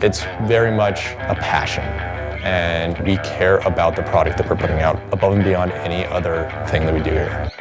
It's very much a passion, and we care about the product that we're putting out above and beyond any other thing that we do here.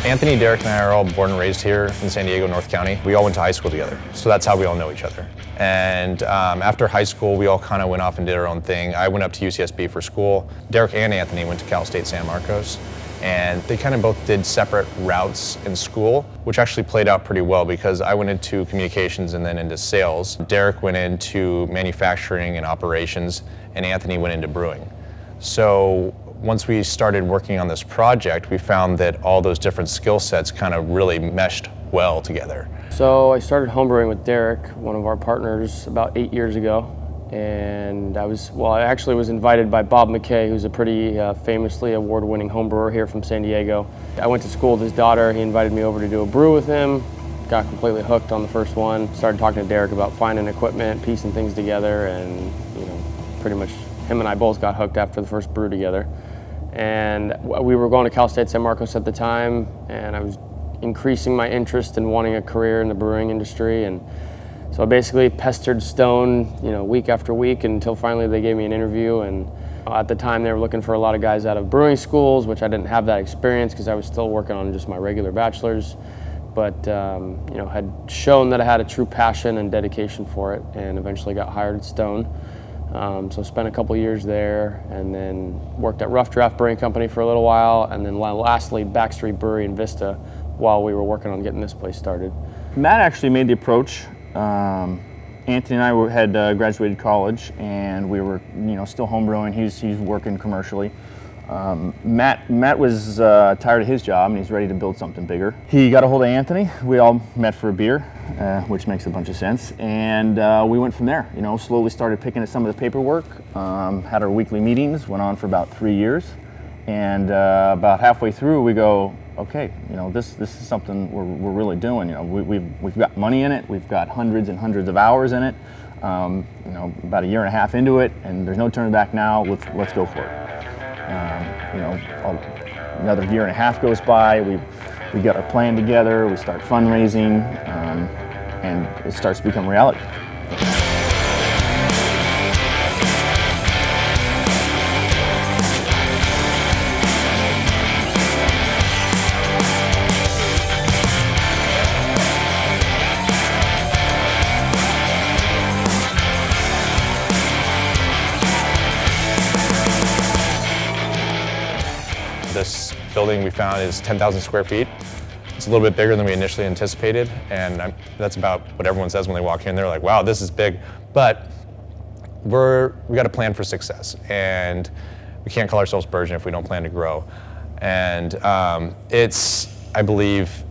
Anthony, Derek, and I are all born and raised here in San Diego, North County. We all went to high school together, so that's how we all know each other. And after high school, we all kind of went off and did our own thing. I went up to UCSB for school. Derek and Anthony went to Cal State San Marcos, and they kind of both did separate routes in school, which actually played out pretty well because I went into communications and then into sales. Derek went into manufacturing and operations, and Anthony went into brewing. So once we started working on this project, we found that all those different skill sets kind of really meshed well together. So I started homebrewing with Derek, one of our partners, about 8 years ago. And I actually was invited by Bob McKay, who's a pretty famously award-winning homebrewer here from San Diego. I went to school with his daughter. He invited me over to do a brew with him. Got completely hooked on the first one. Started talking to Derek about finding equipment, piecing things together, and pretty much him and I both got hooked after the first brew together. And we were going to Cal State San Marcos at the time, and I was increasing my interest in wanting a career in the brewing industry. And so I basically pestered Stone, week after week until finally they gave me an interview. And at the time they were looking for a lot of guys out of brewing schools, which I didn't have that experience because I was still working on just my regular bachelor's. But had shown that I had a true passion and dedication for it, and eventually got hired at Stone. So spent a couple years there, and then worked at Rough Draft Brewing Company for a little while, and then lastly Backstreet Brewery in Vista while we were working on getting this place started. Matt actually made the approach. Anthony and I had graduated college, and we were still homebrewing. He's working commercially. Matt was tired of his job, and he's ready to build something bigger. He got a hold of Anthony. We all met for a beer, which makes a bunch of sense, and we went from there. Slowly started picking at some of the paperwork, had our weekly meetings, went on for about 3 years, and about halfway through we go, okay, this is something we're really doing. We've got money in it, we've got hundreds and hundreds of hours in it. About a year and a half into it, and there's no turning back now. Let's go for it. Another year and a half goes by, we get our plan together, we start fundraising, and it starts to become reality. This building we found is 10,000 square feet. It's a little bit bigger than we initially anticipated, and that's about what everyone says when they walk in. They're like, wow, this is big. But we got a plan for success, and we can't call ourselves Burgeon if we don't plan to grow. And it's, I believe,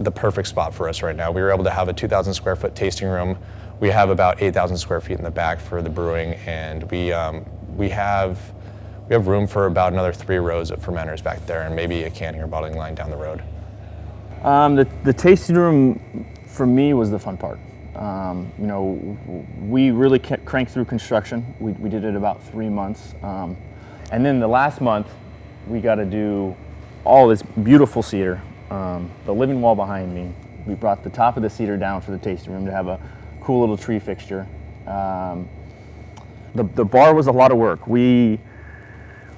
the perfect spot for us right now. We were able to have a 2,000 square foot tasting room. We have about 8,000 square feet in the back for the brewing, and we have room for about another 3 rows of fermenters back there, and maybe a canning or bottling line down the road. The tasting room for me was the fun part. We really cranked through construction. We did it about 3 months, and then the last month we got to do all this beautiful cedar. The living wall behind me, we brought the top of the cedar down for the tasting room to have a cool little tree fixture. The bar was a lot of work.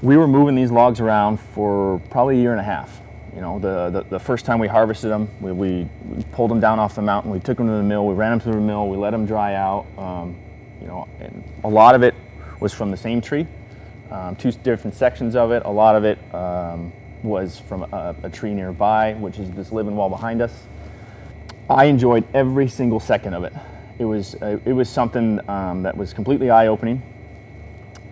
We were moving these logs around for probably a year and a half. The first time we harvested them, we pulled them down off the mountain, we took them to the mill, we ran them through the mill, we let them dry out. And a lot of it was from the same tree, 2 different sections of it. A lot of it was from a tree nearby, which is this living wall behind us. I enjoyed every single second of it. It was something that was completely eye-opening,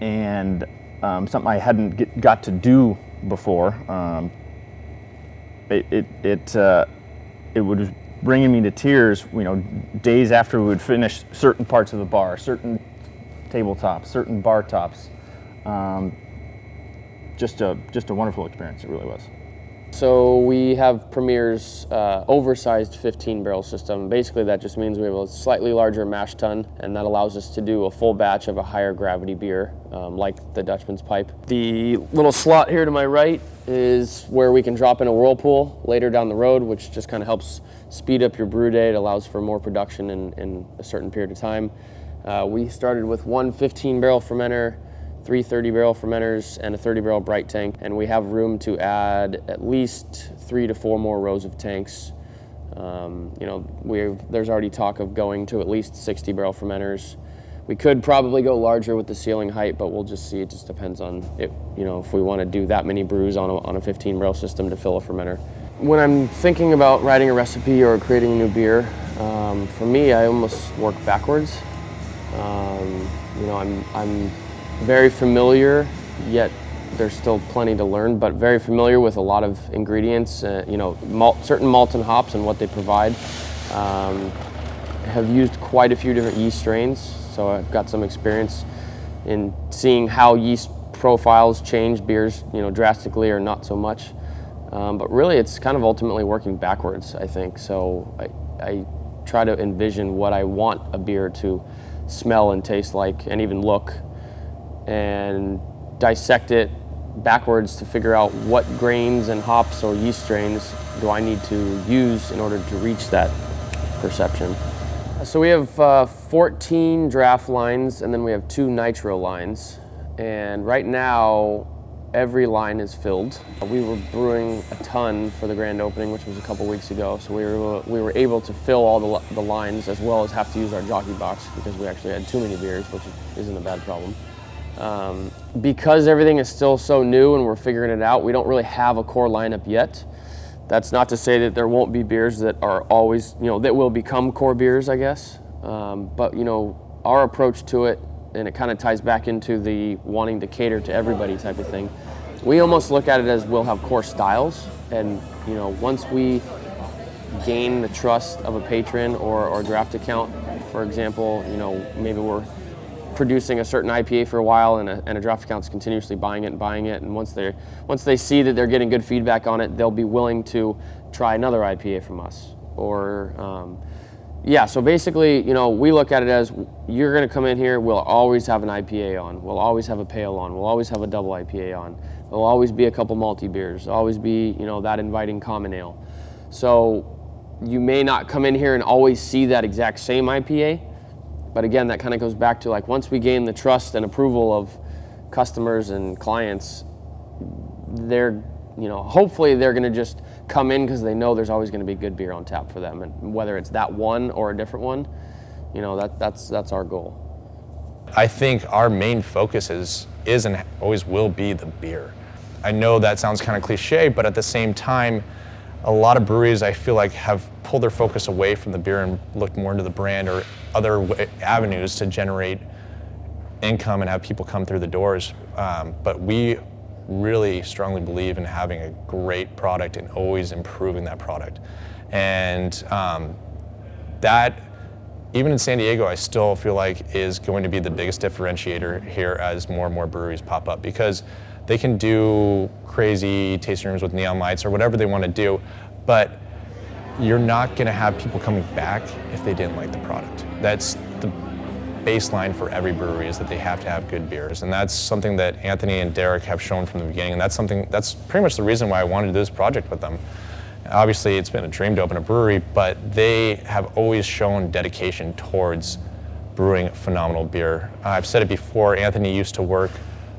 and something I hadn't got to do before. It was bringing me to tears, days after we would finish certain parts of the bar, certain tabletops, certain bar tops. just a wonderful experience. It really was. So we have Premier's oversized 15-barrel system. Basically, that just means we have a slightly larger mash tun, and that allows us to do a full batch of a higher gravity beer, like the Dutchman's Pipe. The little slot here to my right is where we can drop in a whirlpool later down the road, which just kind of helps speed up your brew day. It allows for more production in a certain period of time. We started with one 15-barrel fermenter, 3 30-barrel fermenters, and a 30-barrel bright tank, and we have room to add at least 3 to 4 more rows of tanks. There's already talk of going to at least 60-barrel fermenters. We could probably go larger with the ceiling height, but we'll just see. It just depends on it, if we want to do that many brews on a 15-barrel system to fill a fermenter. When I'm thinking about writing a recipe or creating a new beer, for me, I almost work backwards. I'm very familiar, yet there's still plenty to learn, but very familiar with a lot of ingredients, certain malts and hops and what they provide. Have used quite a few different yeast strains, so I've got some experience in seeing how yeast profiles change beers, drastically or not so much. But really, it's kind of ultimately working backwards, I think. So I try to envision what I want a beer to smell and taste like, and even look, and dissect it backwards to figure out what grains and hops or yeast strains do I need to use in order to reach that perception. So we have 14 draft lines, and then we have 2 nitro lines. And right now, every line is filled. We were brewing a ton for the grand opening, which was a couple weeks ago. So we were able to fill all the lines, as well as have to use our jockey box because we actually had too many beers, which isn't a bad problem. Because everything is still so new and we're figuring it out, we don't really have a core lineup yet. That's not to say that there won't be beers that are always, that will become core beers, I guess. But our approach to it, and it kind of ties back into the wanting to cater to everybody type of thing. We almost look at it as we'll have core styles, and once we gain the trust of a patron or draft account, for example, maybe we're producing a certain IPA for a while, and a draft account's continuously buying it, and once they see that they're getting good feedback on it, they'll be willing to try another IPA from us. So basically, we look at it as you're going to come in here, we'll always have an IPA on, we'll always have a pale on, we'll always have a double IPA on, there'll always be a couple malty beers, there'll always be that inviting common ale. So you may not come in here and always see that exact same IPA. But again, that kind of goes back to once we gain the trust and approval of customers and clients, they're, hopefully they're going to just come in because they know there's always going to be good beer on tap for them. And whether it's that one or a different one, that's our goal. I think our main focus is and always will be the beer. I know that sounds kind of cliche, but at the same time, a lot of breweries I feel like have pulled their focus away from the beer and looked more into the brand or other avenues to generate income and have people come through the doors. But we really strongly believe in having a great product and always improving that product. And that, even in San Diego, I still feel like is going to be the biggest differentiator here as more and more breweries pop up, because they can do crazy tasting rooms with neon lights or whatever they want to do, but you're not going to have people coming back if they didn't like the product. That's the baseline for every brewery, is that they have to have good beers. And that's something that Anthony and Derek have shown from the beginning, and that's pretty much the reason why I wanted to do this project with them. Obviously, it's been a dream to open a brewery, but they have always shown dedication towards brewing phenomenal beer. I've said it before, Anthony used to work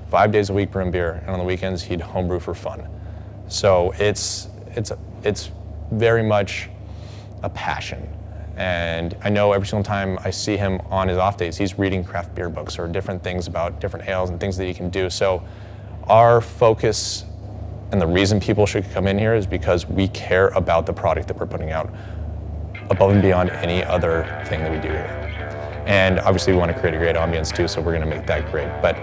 5 days a week brewing beer, and on the weekends he'd homebrew for fun. So it's very much a passion. And I know every single time I see him on his off days, he's reading craft beer books or different things about different ales and things that he can do. So our focus and the reason people should come in here is because we care about the product that we're putting out above and beyond any other thing that we do here. And obviously we want to create a great ambience too, so we're going to make that great. But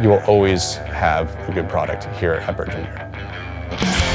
you will always have a good product here at Burgeon Beer.